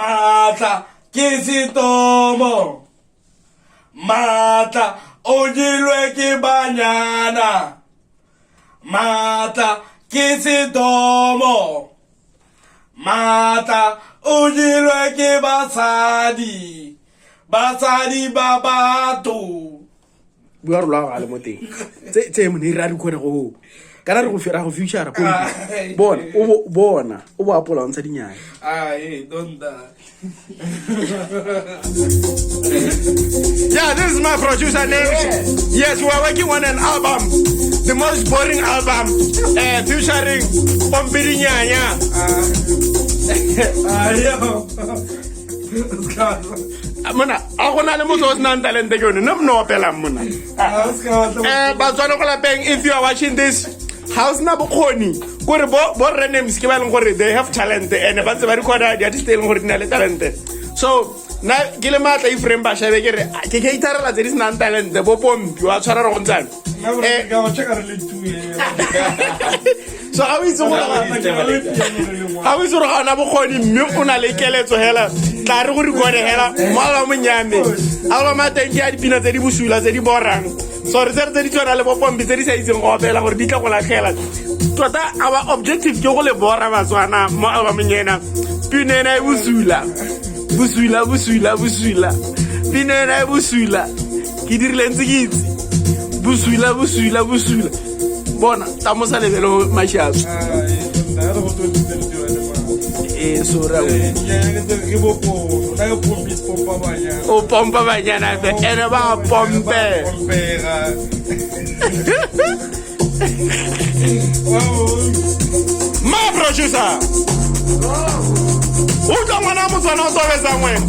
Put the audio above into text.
Mata que se tomo. Mata o dilue que banana. Mata que se tomo. Mata o dilue que basadi. Basadi babato. Buar lo ga le mo teng tse mo ne ra di khona go kana re go fira go future go bona o bo apola ntsa dinyana Hey, don't die. Yeah, this is my producer name. Yes, we are working on an album, the most boring album, featuring Pompirinyanya. Mona, a gona le motho o senang talente ke yone, no opela mona. Batswana go lapeng, if you are watching this, how's na bokgoni gore bo re names ke ba leng gore they have talent and ba tse ba di khona di artist leng gore di na le talent. So na ke le matla iframe ba shabe ke re ke itarela tse di senang talent bo Pompi wa tshwara re go ntsana. So how is it ga na bokgoni mme o na le keletso hela tla re go record hela mala mo nyame a ba mateng ke a dipina tse di busula tse di borang so re tse di tsona le bo Pompi tse di sa itseng go opela gore di tla go latlhela tota our objective ke go le bora Batswana mo album nyena pinena e busula pinena e busula ke dirile ntse ke itse busula bona tamosa lebelo mashabu so ra o pompa banyana be ene ba pompe ma producer o tla ngwana mo tsana o tobetsa ngwena